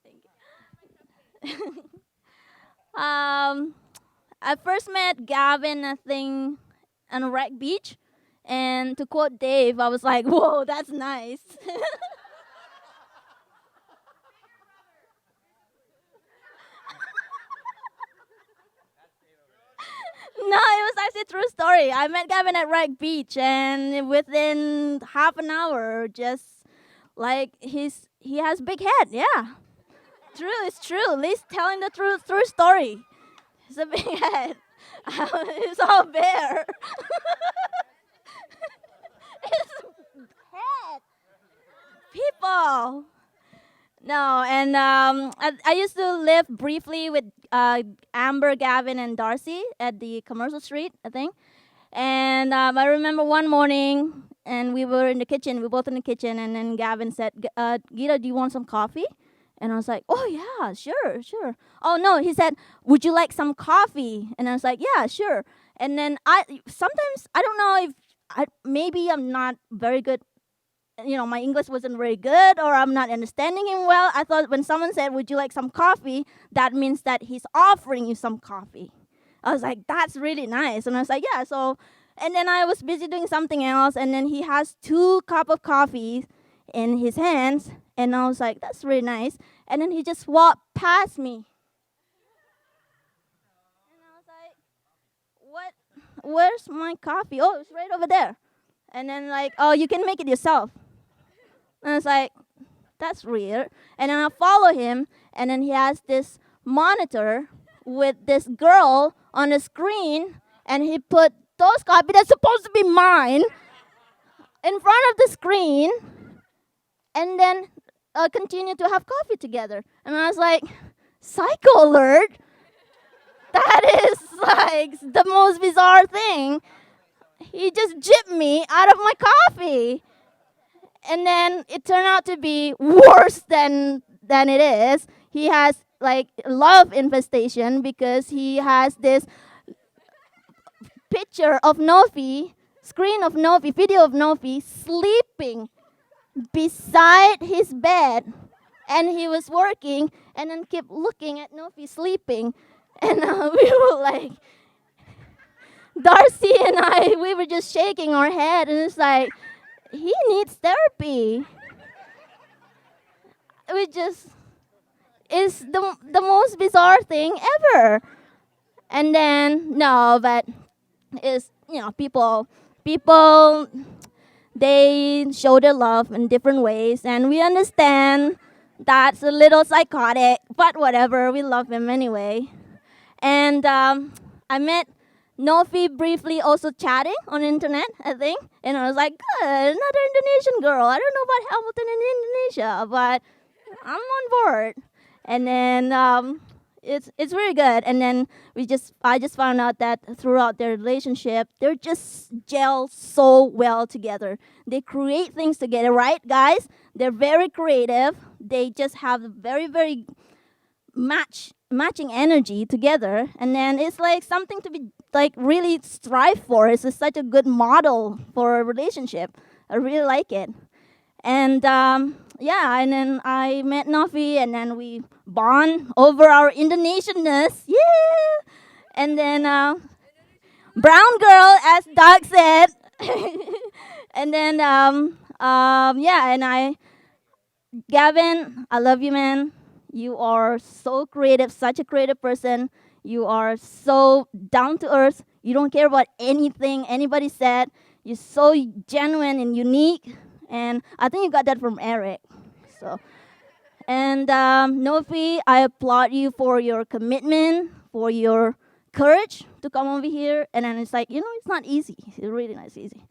Thank you. I first met Gavin, I think, on Wreck Beach, and to quote Dave, I was like, "Whoa, that's nice." No, it was actually a true story. I met Gavin at Wreck Beach, and within half an hour, just like he has big head. Yeah, true. It's true. Lee's telling the true story. It's a big head. It's all bare. His head. People. No, and I used to live briefly with Amber, Gavin, and Darcy at the commercial street, I think. And I remember one morning, and we were in the kitchen. We were both in the kitchen, and then Gavin said, "Gita, do you want some coffee?" And I was like, "Oh yeah, sure." Oh no, he said, "Would you like some coffee?" And I was like, "Yeah, sure." And then sometimes I don't know if maybe I'm not very good. My English wasn't very good, or I'm not understanding him well. I thought when someone said, "Would you like some coffee?" that means that he's offering you some coffee. I was like, "That's really nice." And I was like, "Yeah." So, and then I was busy doing something else, and then he has 2 cups of coffee in his hands, and I was like, "That's really nice." And then he just walked past me. And I was like, "What? Where's my coffee?" "Oh, it's right over there." And then like, "Oh, you can make it yourself." And I was like, "That's weird." And then I follow him, and then he has this monitor with this girl on the screen, and he put those copies that's supposed to be mine in front of the screen, and then continue to have coffee together. And I was like, psycho alert. That is like the most bizarre thing. He just gypped me out of my coffee. And then it turned out to be worse than it is. He has like love infestation because he has this picture of Novi, screen of Novi, video of Novi sleeping beside his bed, and he was working and then kept looking at Novi sleeping, and we were like, Darcy and I, we were just shaking our head, and it's like, he needs therapy. It's the most bizarre thing ever. And then but it's people they show their love in different ways, and we understand that's a little psychotic, but whatever, we love him anyway. And I met Novi briefly also chatting on the internet, I think. And I was like, good, another Indonesian girl. I don't know about Hamilton in Indonesia, but I'm on board. And then it's really good. And then I just found out that throughout their relationship, they're just gel so well together. They create things together, right, guys? They're very creative. They just have very, very matching energy together, and then it's like something to be like really strive for. It's such a good model for a relationship. I really like it. And and then I met Novi, and then we bond over our Indonesianness. Yeah. And then brown girl, as Doug said. And then Gavin, I love you, man. You are so creative, such a creative person. You are so down to earth. You don't care about anything anybody said. You're so genuine and unique. And I think you got that from Eric. So, and Novi, I applaud you for your commitment, for your courage to come over here. And then it's like, it's not easy. It's really not easy.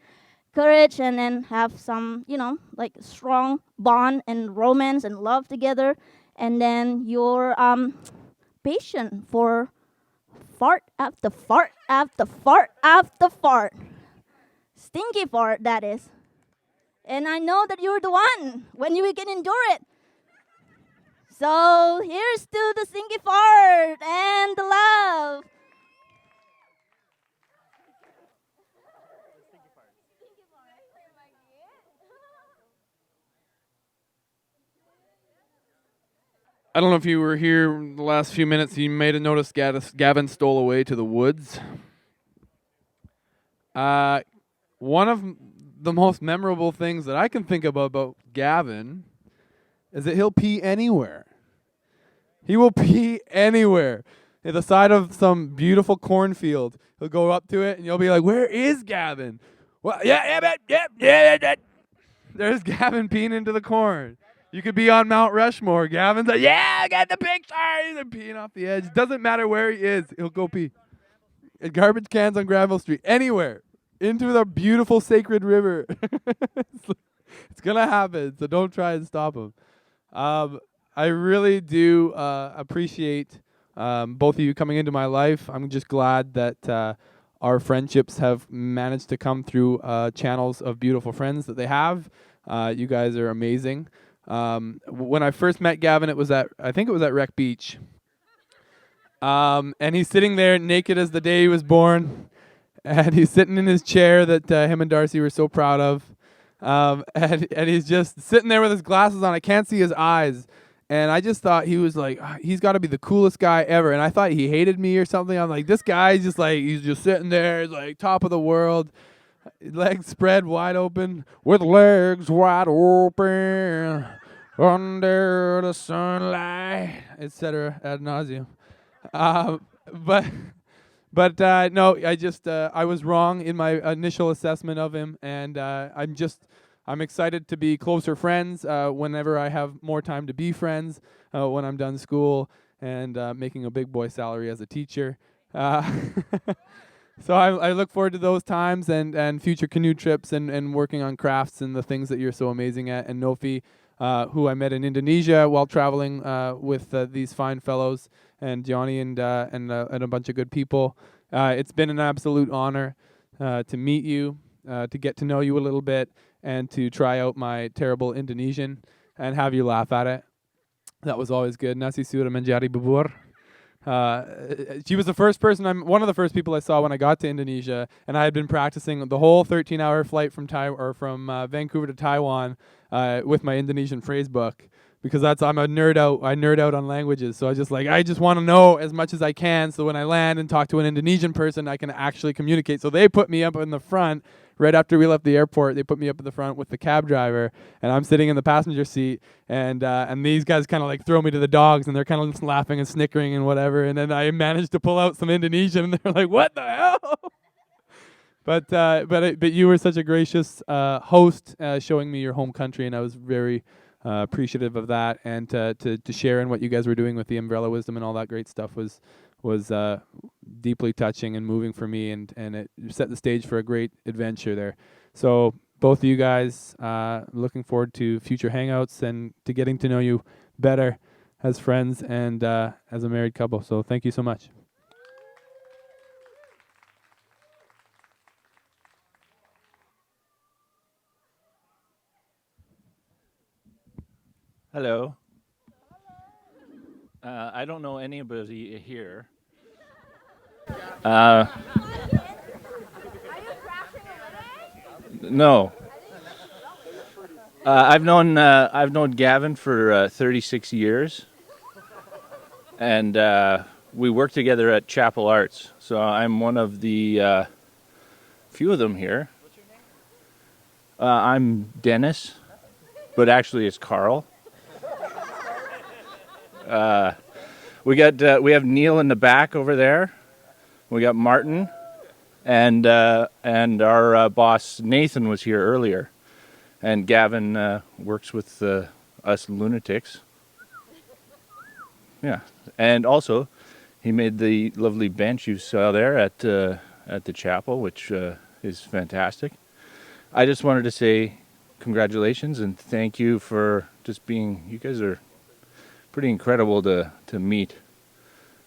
Courage, and then have some, like strong bond and romance and love together. And then your patient for fart after fart after fart after fart. Stinky fart, that is. And I know that you're the one when you can endure it. So here's to the stinky fart and the love. I don't know if you were here the last few minutes. You may have noticed Gavin stole away to the woods. One of the most memorable things that I can think about Gavin is that he'll pee anywhere. He will pee anywhere. At the side of some beautiful cornfield, he'll go up to it, and you'll be like, "Where is Gavin?" Well, yeah. There's Gavin peeing into the corn. You could be on Mount Rushmore. Gavin's like, "Yeah, I got the picture." He's peeing off the edge. Doesn't matter where he is, he'll go pee. At garbage cans on Granville Street, anywhere, into the beautiful sacred river. It's gonna happen, so don't try and stop him. I really do appreciate both of you coming into my life. I'm just glad that our friendships have managed to come through channels of beautiful friends that they have. You guys are amazing. When I first met Gavin, I think it was at Wreck Beach. And he's sitting there naked as the day he was born. And he's sitting in his chair that him and Darcy were so proud of. And he's just sitting there with his glasses on. I can't see his eyes. And I just thought he was like, he's got to be the coolest guy ever. And I thought he hated me or something. I'm like, this guy's just like, he's just sitting there, he's like top of the world. Legs spread wide open, with legs wide open, under the sunlight, etc. ad nauseum. But no, I was wrong in my initial assessment of him, and I'm excited to be closer friends whenever I have more time to be friends, when I'm done school and making a big boy salary as a teacher. So I look forward to those times and future canoe trips and working on crafts and the things that you're so amazing at. And Novi, who I met in Indonesia while traveling with these fine fellows, and Johnny and a bunch of good people. It's been an absolute honor to meet you, to get to know you a little bit, and to try out my terrible Indonesian and have you laugh at it. That was always good. Nasi sudah menjadi bubur. She was one of the first people I saw when I got to Indonesia, and I had been practicing the whole 13-hour flight from Vancouver to Taiwan with my Indonesian phrase book, because I'm a nerd out. I nerd out on languages, so I just want to know as much as I can, so when I land and talk to an Indonesian person, I can actually communicate. So they put me up in the front. Right after we left the airport, they put me up in the front with the cab driver, and I'm sitting in the passenger seat, and these guys kind of like throw me to the dogs, and they're kind of just laughing and snickering and whatever, and then I managed to pull out some Indonesian, and they're like, "What the hell?" But you were such a gracious host, showing me your home country, and I was very appreciative of that, and to share in what you guys were doing with the Umbrella Wisdom and all that great stuff was deeply touching and moving for me, and it set the stage for a great adventure there. So both of you guys, looking forward to future hangouts and to getting to know you better as friends and as a married couple. So thank you so much. Hello. I don't know anybody here. No. I've known Gavin for 36 years, and we work together at Chapel Arts. So I'm one of the few of them here. I'm Dennis, but actually it's Carl. We have Neil in the back over there. We got Martin, and our boss Nathan was here earlier. And Gavin works with us lunatics. Yeah, and also he made the lovely bench you saw there at the chapel, which is fantastic. I just wanted to say congratulations and thank you for just being. You guys are pretty incredible to meet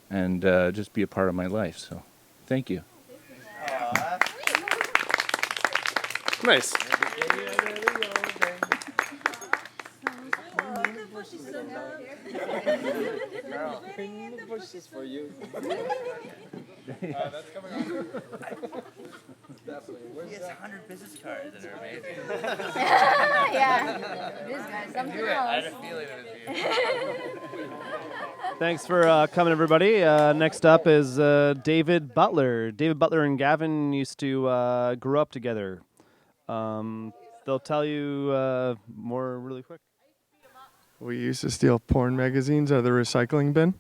and just be a part of my life. So, thank you. Nice. For you. That's coming on. Definitely. He has 100 business cards that are amazing. Yeah. This guy's something else. I had a feeling it was you. Thanks for coming, everybody. Next up is David Butler. David Butler and Gavin used to grow up together. They'll tell you more really quick. We used to steal porn magazines out of the recycling bin.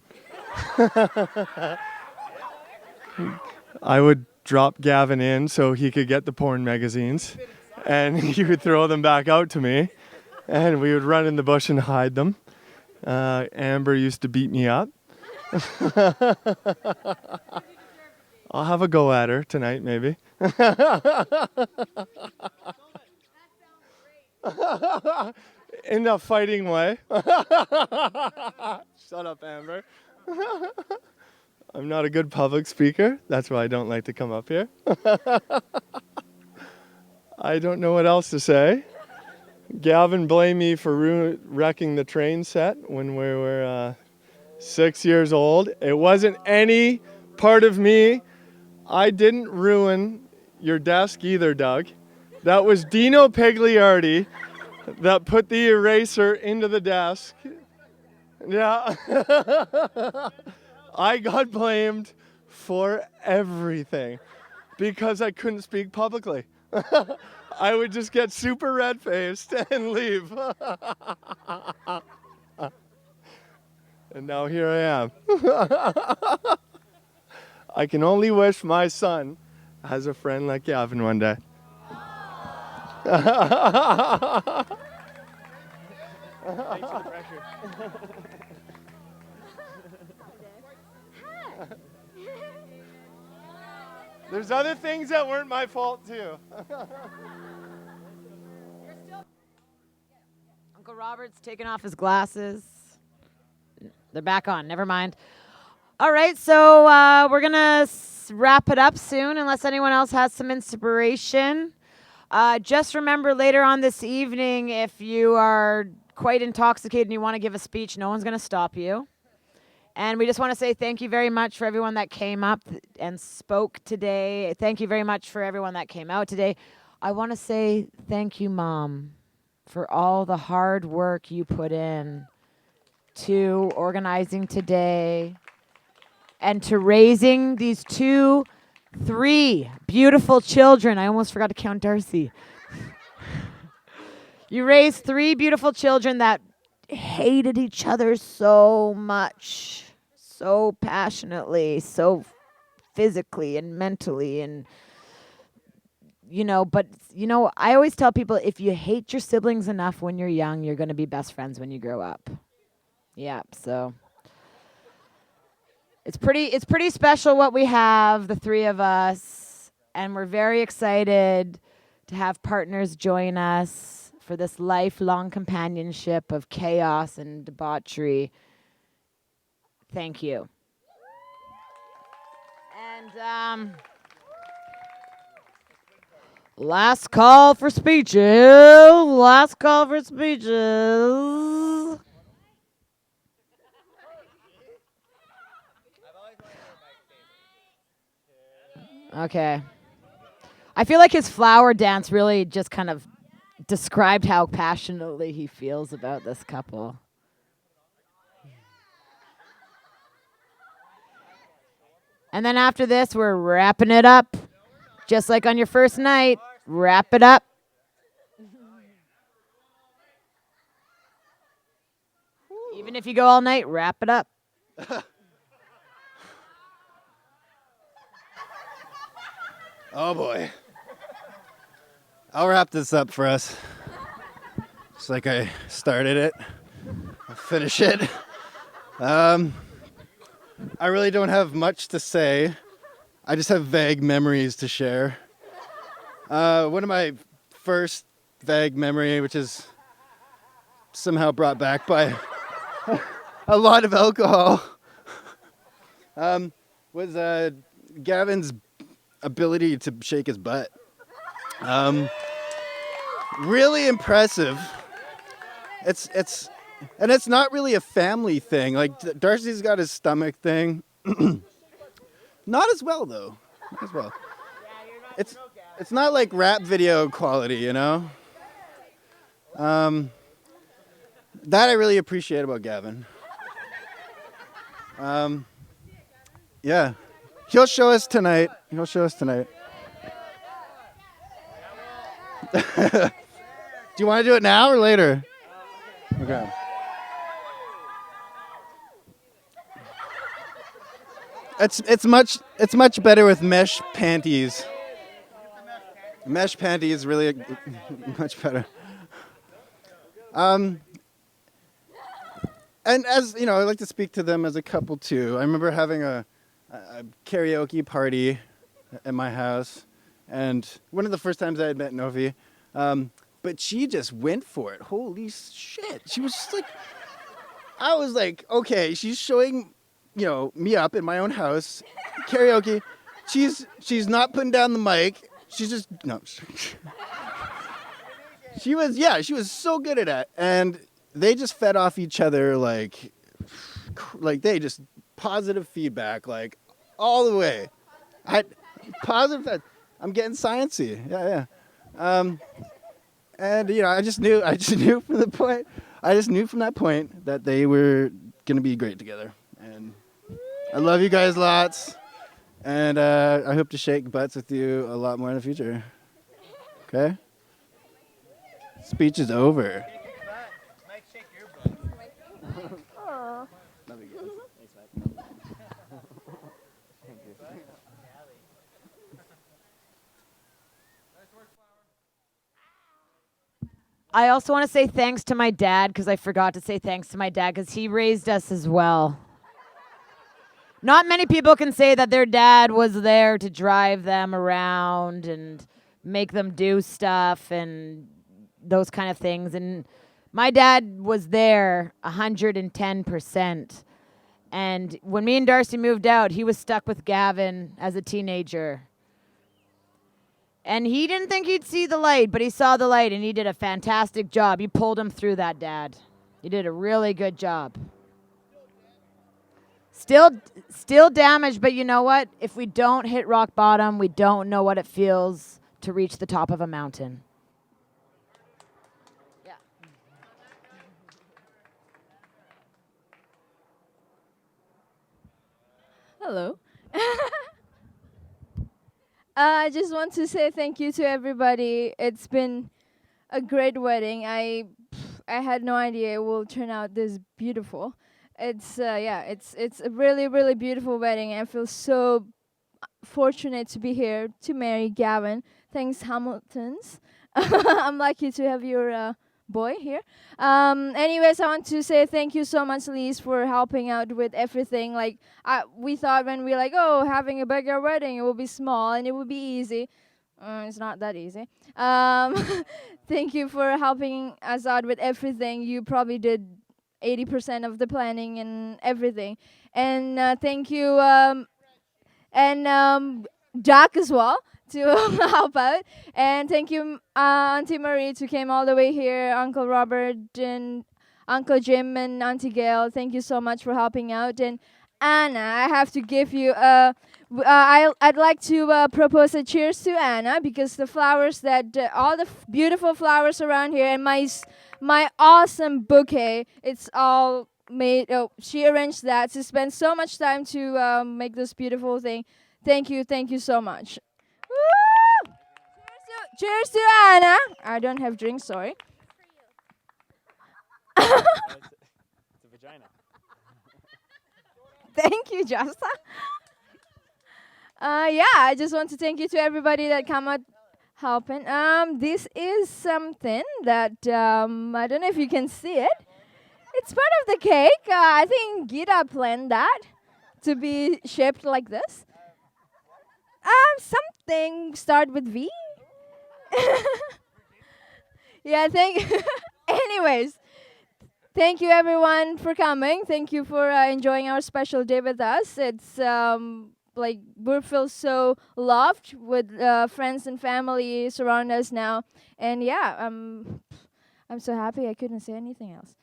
I would drop Gavin in so he could get the porn magazines, and he would throw them back out to me, and we would run in the bush and hide them. Amber used to beat me up. I'll have a go at her tonight, maybe. In a fighting way. Shut up, Amber. I'm not a good public speaker. That's why I don't like to come up here. I don't know what else to say. Gavin blamed me for wrecking the train set when we were 6 years old. It wasn't any part of me. I didn't ruin your desk either, Doug. That was Dino Pagliardi that put the eraser into the desk. Yeah. I got blamed for everything because I couldn't speak publicly. I would just get super red-faced and leave. And now here I am. I can only wish my son has a friend like Gavin one day. Thanks for the pressure. There's other things that weren't my fault too. Uncle Robert's taking off his glasses. They're back on. Never mind. All right, so we're going to wrap it up soon unless anyone else has some inspiration. Just remember later on this evening, if you are quite intoxicated and you want to give a speech, no one's going to stop you. And we just want to say thank you very much for everyone that came up and spoke today. Thank you very much for everyone that came out today. I want to say thank you, Mom, for all the hard work you put in to organizing today and to raising these 3 beautiful children. I almost forgot to count Darcy. You raised 3 beautiful children that hated each other so much, so passionately, so physically and mentally, and but I always tell people, if you hate your siblings enough when you're young, you're going to be best friends when you grow up. Yeah, so it's pretty special what we have, the 3 of us, and we're very excited to have partners join us for this lifelong companionship of chaos and debauchery. Thank you. And last call for speeches. Last call for speeches. Okay. I feel like his flower dance really just kind of described how passionately he feels about this couple. And then after this, we're wrapping it up. Just like on your first night, wrap it up. Even if you go all night, wrap it up. Oh boy. I'll wrap this up for us. It's like I started it, I'll finish it. I really don't have much to say. I just have vague memories to share. One of my first vague memory, which is somehow brought back by a lot of alcohol, was Gavin's ability to shake his butt. Really impressive. It's not really a family thing. Like Darcy's got his stomach thing. Not as well though. Not as well. It's not like rap video quality, you know. That I really appreciate about Gavin. Yeah, he'll show us tonight. Do you want to do it now or later? Okay. It's much better with mesh panties. Mesh panties really much better. And as you know, I like to speak to them as a couple too. I remember having a karaoke party at my house, and one of the first times I had met Novi, but she just went for it. Holy shit! She was just like, I was like, okay, she's showing, you know, me up in my own house, karaoke. She's not putting down the mic. She's just no. She was so good at it, and they just fed off each other like they just positive feedback like all the way. I'm getting sciencey. Yeah. And you know, I just knew from that point that they were gonna be great together. And I love you guys lots, and I hope to shake butts with you a lot more in the future. Okay. Speech is over. Aw. Love you guys. I also want to say thanks to my dad because I forgot to say thanks to my dad because he raised us as well. Not many people can say that their dad was there to drive them around and make them do stuff and those kind of things. And my dad was there 110%. And when me and Darcy moved out, he was stuck with Gavin as a teenager. And he didn't think he'd see the light, but he saw the light and he did a fantastic job. You pulled him through that, Dad. You did a really good job. Still damaged, but you know what? If we don't hit rock bottom, we don't know what it feels to reach the top of a mountain. Yeah. Hello. I just want to say thank you to everybody. It's been a great wedding. I had no idea it will turn out this beautiful. It's it's a really beautiful wedding. I feel so fortunate to be here to marry Gavin. Thanks, Hamiltons. I'm lucky to have your boy here. Anyways, I want to say thank you so much, Lise, for helping out with everything. Like, we thought when we like, oh, having a bigger wedding, it will be small and it will be easy. It's not that easy. Thank you for helping us out with everything. You probably did 80% of the planning and everything. And thank you, Jack as well, to help out. And thank you, Auntie Marie, who came all the way here, Uncle Robert and Uncle Jim and Auntie Gail. Thank you so much for helping out. And Anna, I have to give you I'd like to propose a cheers to Anna, because the flowers that all the beautiful flowers around here and my awesome bouquet, it's all made. Oh, she arranged that. She spent so much time to make this beautiful thing. Thank you so much. Woo! Cheers to Anna. I don't have drinks, sorry. It's a vagina. Thank you, Jasta. I just want to thank you to everybody that come out happen. This is something that I don't know if you can see it. It's part of the cake. I think Gita planned that to be shaped like this. Something start with V. Yeah, anyways, thank you everyone for coming. Thank you for enjoying our special day with us. It's like we feel so loved with friends and family surround us now, and yeah, I'm so happy I couldn't say anything else.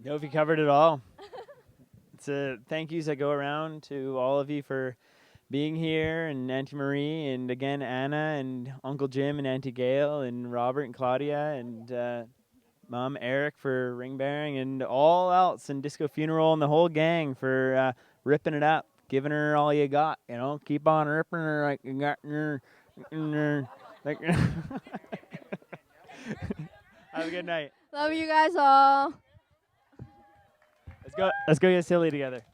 Novi covered it all. It's thank yous that go around to all of you for being here, and Auntie Marie, and again Anna, and Uncle Jim, and Auntie Gail, and Robert, and Claudia, and Mom Eric for ring bearing, and all else, and Disco Funeral, and the whole gang for ripping it up, giving her all you got. You know, keep on ripping her like you got her. Like. Have a good night. Love you guys all. Let's go get silly together.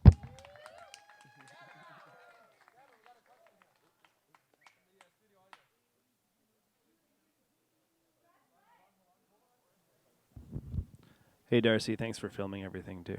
Hey, Darcy, thanks for filming everything, too.